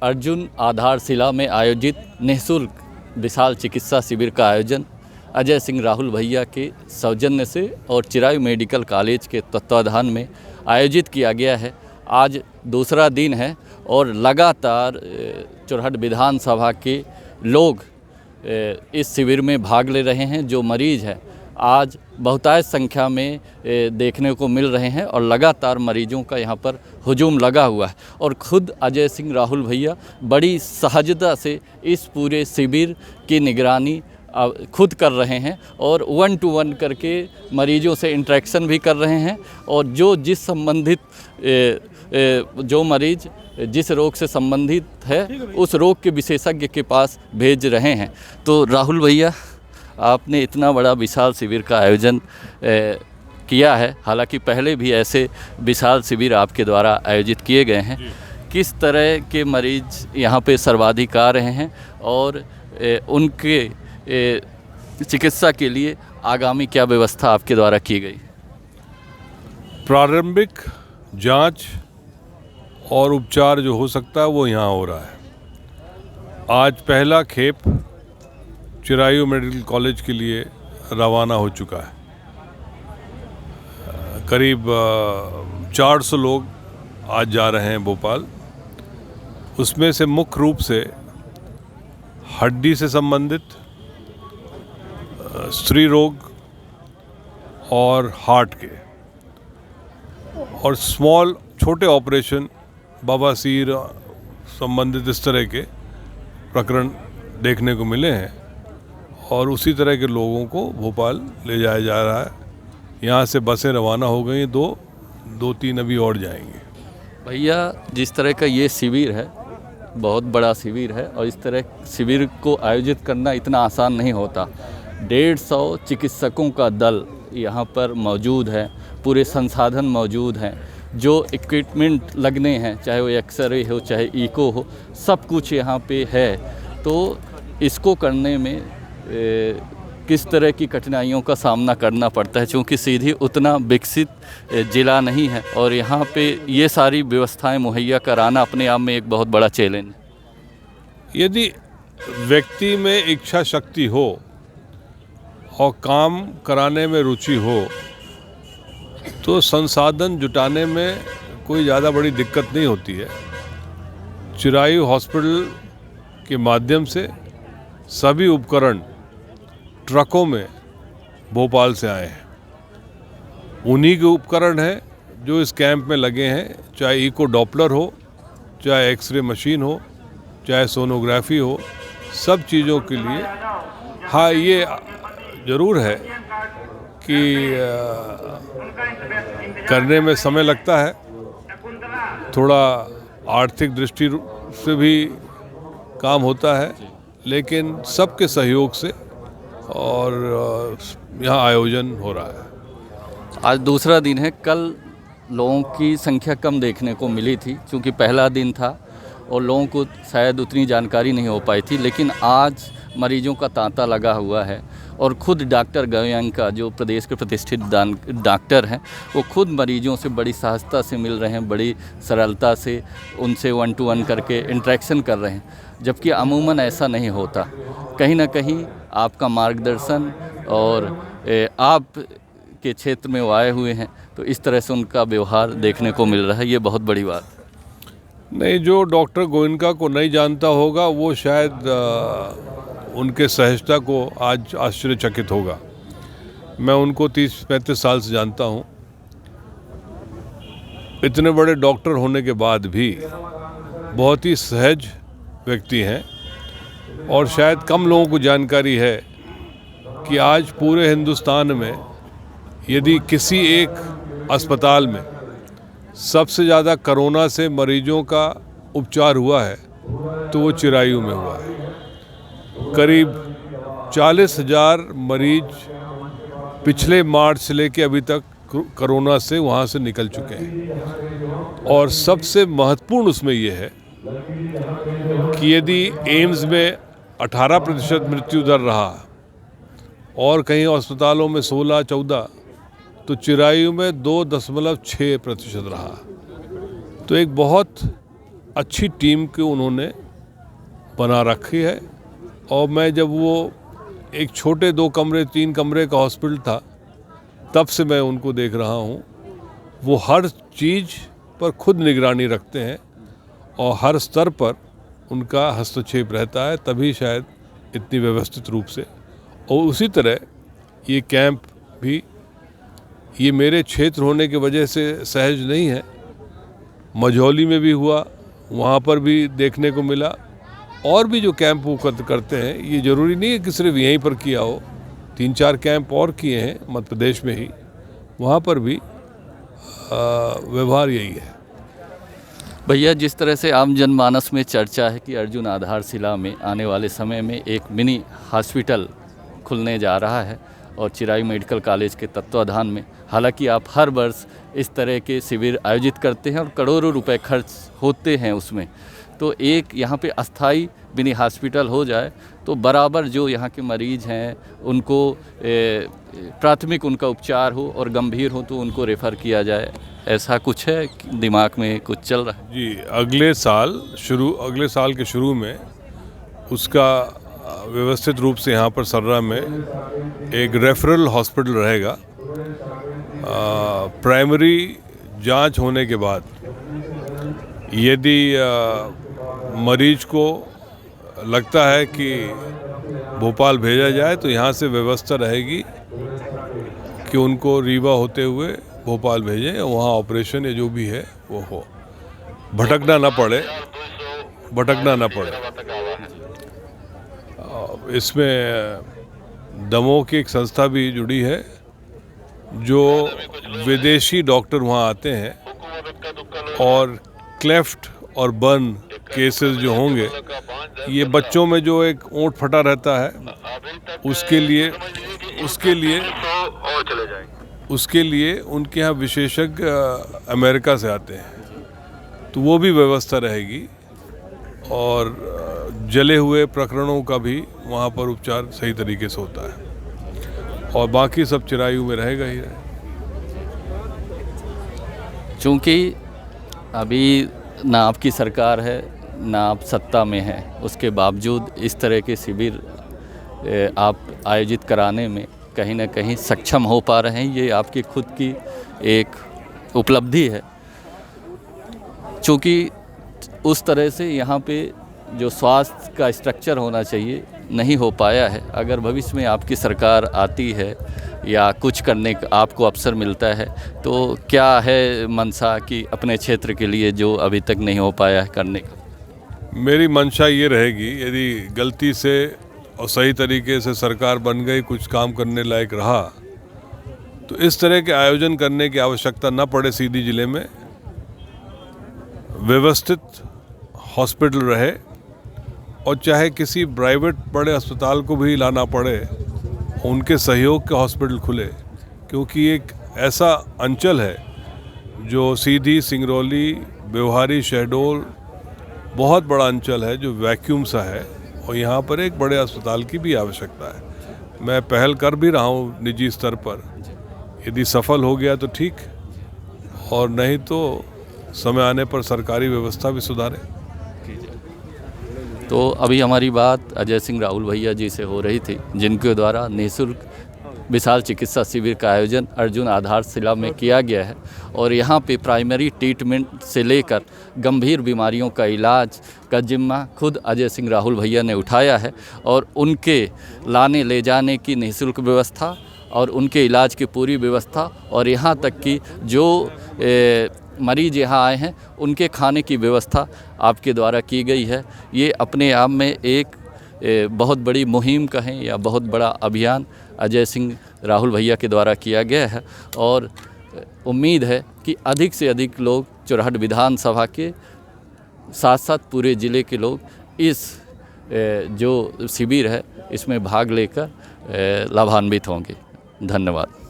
अर्जुन आधारशिला में आयोजित निःशुल्क विशाल चिकित्सा शिविर का आयोजन अजय सिंह राहुल भैया के सौजन्य से और चिरायु मेडिकल कॉलेज के तत्वाधान में आयोजित किया गया है। आज दूसरा दिन है और लगातार चुरहट विधानसभा के लोग इस शिविर में भाग ले रहे हैं। जो मरीज़ है आज बहुतायत संख्या में देखने को मिल रहे हैं और लगातार मरीजों का यहाँ पर हुजूम लगा हुआ है और ख़ुद अजय सिंह राहुल भैया बड़ी सहजता से इस पूरे शिविर की निगरानी खुद कर रहे हैं और 1 to 1 करके मरीजों से इंटरेक्शन भी कर रहे हैं और जो मरीज़ जिस रोग से संबंधित है उस रोग के विशेषज्ञ के पास भेज रहे हैं। तो राहुल भैया, आपने इतना बड़ा विशाल शिविर का आयोजन किया है, हालांकि पहले भी ऐसे विशाल शिविर आपके द्वारा आयोजित किए गए हैं। किस तरह के मरीज यहाँ पे सर्वाधिक आ रहे हैं और उनके चिकित्सा के लिए आगामी क्या व्यवस्था आपके द्वारा की गई? प्रारंभिक जांच और उपचार जो हो सकता है वो यहाँ हो रहा है। आज पहला खेप चिरायु मेडिकल कॉलेज के लिए रवाना हो चुका है। करीब 400 लोग आज जा रहे हैं भोपाल। उसमें से मुख्य रूप से हड्डी से संबंधित, स्त्री रोग और हार्ट के और स्मॉल छोटे ऑपरेशन, बवासीर संबंधित इस तरह के प्रकरण देखने को मिले हैं और उसी तरह के लोगों को भोपाल ले जाया जा रहा है। यहाँ से बसें रवाना हो गई, दो तीन अभी और जाएंगे। भैया, जिस तरह का ये शिविर है, बहुत बड़ा शिविर है और इस तरह शिविर को आयोजित करना इतना आसान नहीं होता। 150 चिकित्सकों का दल यहाँ पर मौजूद है, पूरे संसाधन मौजूद हैं, जो इक्विपमेंट लगने हैं, चाहे वो एक्सरे हो चाहे इको हो, सब कुछ यहाँ पे है। तो इसको करने में किस तरह की कठिनाइयों का सामना करना पड़ता है, क्योंकि सीधी उतना विकसित ज़िला नहीं है और यहाँ पे ये सारी व्यवस्थाएं मुहैया कराना अपने आप में एक बहुत बड़ा चैलेंज है। यदि व्यक्ति में इच्छा शक्ति हो और काम कराने में रुचि हो तो संसाधन जुटाने में कोई ज़्यादा बड़ी दिक्कत नहीं होती है। चिरायु हॉस्पिटल के माध्यम से सभी उपकरण ट्रकों में भोपाल से आए हैं। उन्हीं के उपकरण हैं जो इस कैंप में लगे हैं, चाहे इको डॉपलर हो, चाहे एक्सरे मशीन हो, चाहे सोनोग्राफी हो, सब चीज़ों के लिए। हाँ, ये ज़रूर है कि करने में समय लगता है, थोड़ा आर्थिक दृष्टि से भी काम होता है, लेकिन सबके सहयोग से और यहाँ आयोजन हो रहा है। आज दूसरा दिन है। कल लोगों की संख्या कम देखने को मिली थी क्योंकि पहला दिन था और लोगों को शायद उतनी जानकारी नहीं हो पाई थी, लेकिन आज मरीजों का तांता लगा हुआ है और ख़ुद डॉक्टर गोयनका, जो प्रदेश के प्रतिष्ठित डॉक्टर हैं, वो खुद मरीजों से बड़ी सहजता से मिल रहे हैं, बड़ी सरलता से उनसे 1 to 1 करके इंटरेक्शन कर रहे हैं, जबकि अमूमन ऐसा नहीं होता। कहीं ना कहीं आपका मार्गदर्शन और आप के क्षेत्र में वो आए हुए हैं, तो इस तरह से उनका व्यवहार देखने को मिल रहा है। ये बहुत बड़ी बात नहीं। जो डॉक्टर गोयनका को नहीं जानता होगा वो शायद उनके सहजता को आज आश्चर्यचकित होगा। मैं उनको 30-35 साल से जानता हूँ। इतने बड़े डॉक्टर होने के बाद भी बहुत ही सहज व्यक्ति हैं और शायद कम लोगों को जानकारी है कि आज पूरे हिंदुस्तान में यदि किसी एक अस्पताल में सबसे ज़्यादा कोरोना से मरीजों का उपचार हुआ है तो वो चिरायु में हुआ है। करीब 40,000 मरीज पिछले मार्च से लेके अभी तक कोरोना से वहाँ से निकल चुके हैं। और सबसे महत्वपूर्ण उसमें ये है कि यदि एम्स में 18% मृत्यु दर रहा और कहीं अस्पतालों में 16-14, तो चिरायु में 2.6% रहा। तो एक बहुत अच्छी टीम को उन्होंने बना रखी है। और मैं जब वो एक छोटे 2 कमरे 3 कमरे का हॉस्पिटल था तब से मैं उनको देख रहा हूँ। वो हर चीज़ पर खुद निगरानी रखते हैं और हर स्तर पर उनका हस्तक्षेप रहता है, तभी शायद इतनी व्यवस्थित रूप से। और उसी तरह ये कैंप भी ये मेरे क्षेत्र होने की वजह से सहज नहीं है। मझौली में भी हुआ, वहाँ पर भी देखने को मिला। और भी जो कैंप वो करते हैं, ये ज़रूरी नहीं है कि सिर्फ यहीं पर किया हो, 3-4 कैंप और किए हैं मध्य प्रदेश में ही, वहाँ पर भी व्यवहार यही है। भैया, जिस तरह से आम जनमानस में चर्चा है कि अर्जुन आधारशिला में आने वाले समय में एक मिनी हॉस्पिटल खुलने जा रहा है और चिरायू मेडिकल कॉलेज के तत्वाधान में, हालांकि आप हर वर्ष इस तरह के शिविर आयोजित करते हैं और करोड़ों रुपए खर्च होते हैं उसमें, तो एक यहाँ पे अस्थाई मिनी हॉस्पिटल हो जाए तो बराबर जो यहाँ के मरीज़ हैं उनको प्राथमिक उनका उपचार हो और गंभीर हो तो उनको रेफ़र किया जाए, ऐसा कुछ है दिमाग में कुछ चल रहा है? जी, अगले साल के शुरू में उसका व्यवस्थित रूप से यहाँ पर सर्रा में एक रेफरल हॉस्पिटल रहेगा। प्राइमरी जांच होने के बाद यदि मरीज को लगता है कि भोपाल भेजा जाए तो यहाँ से व्यवस्था रहेगी कि उनको रीवा होते हुए भोपाल भेजें, वहाँ ऑपरेशन या जो भी है वो हो, भटकना ना पड़े। इसमें दमोह की एक संस्था भी जुड़ी है, जो विदेशी डॉक्टर वहाँ आते हैं और क्लेफ्ट और बर्न केसेस जो होंगे, ये बच्चों में जो एक ओंठ फटा रहता है, उसके लिए उनके यहाँ विशेषज्ञ अमेरिका से आते हैं, तो वो भी व्यवस्था रहेगी। और जले हुए प्रकरणों का भी वहाँ पर उपचार सही तरीके से होता है और बाकी सब चिरायू में रहेगा ही रहेगा। चूँकि अभी ना आपकी सरकार है ना आप सत्ता में हैं, उसके बावजूद इस तरह के शिविर आप आयोजित कराने में कहीं ना कहीं सक्षम हो पा रहे हैं, ये आपकी खुद की एक उपलब्धि है। चूँकि उस तरह से यहाँ पे जो स्वास्थ्य का स्ट्रक्चर होना चाहिए नहीं हो पाया है। अगर भविष्य में आपकी सरकार आती है या कुछ करने का आपको अवसर मिलता है तो क्या है मंशा कि अपने क्षेत्र के लिए जो अभी तक नहीं हो पाया है करने का? मेरी मंशा ये रहेगी, यदि गलती से और सही तरीके से सरकार बन गई, कुछ काम करने लायक रहा, तो इस तरह के आयोजन करने की आवश्यकता न पड़े। सीधी जिले में व्यवस्थित हॉस्पिटल रहे और चाहे किसी प्राइवेट बड़े अस्पताल को भी लाना पड़े, उनके सहयोग के हॉस्पिटल खुले, क्योंकि एक ऐसा अंचल है जो सीधी, सिंगरौली, व्यवहारी, शहडोल बहुत बड़ा अंचल है जो वैक्यूम सा है और यहाँ पर एक बड़े अस्पताल की भी आवश्यकता है। मैं पहल कर भी रहा हूँ निजी स्तर पर, यदि सफल हो गया तो ठीक, और नहीं तो समय आने पर सरकारी व्यवस्था भी सुधारे। तो अभी हमारी बात अजय सिंह राहुल भैया जी से हो रही थी, जिनके द्वारा निःशुल्क विशाल चिकित्सा शिविर का आयोजन अर्जुन आधारशिला में किया गया है और यहाँ पे प्राइमरी ट्रीटमेंट से लेकर गंभीर बीमारियों का इलाज का जिम्मा खुद अजय सिंह राहुल भैया ने उठाया है और उनके लाने ले जाने की निःशुल्क व्यवस्था और उनके इलाज की पूरी व्यवस्था और यहाँ तक कि जो मरीज यहाँ आए हैं उनके खाने की व्यवस्था आपके द्वारा की गई है। ये अपने आप में एक बहुत बड़ी मुहिम कहें या बहुत बड़ा अभियान अजय सिंह राहुल भैया के द्वारा किया गया है और उम्मीद है कि अधिक से अधिक लोग चुरहट विधानसभा के साथ साथ पूरे ज़िले के लोग इस जो शिविर है इसमें भाग लेकर लाभान्वित होंगे। धन्यवाद।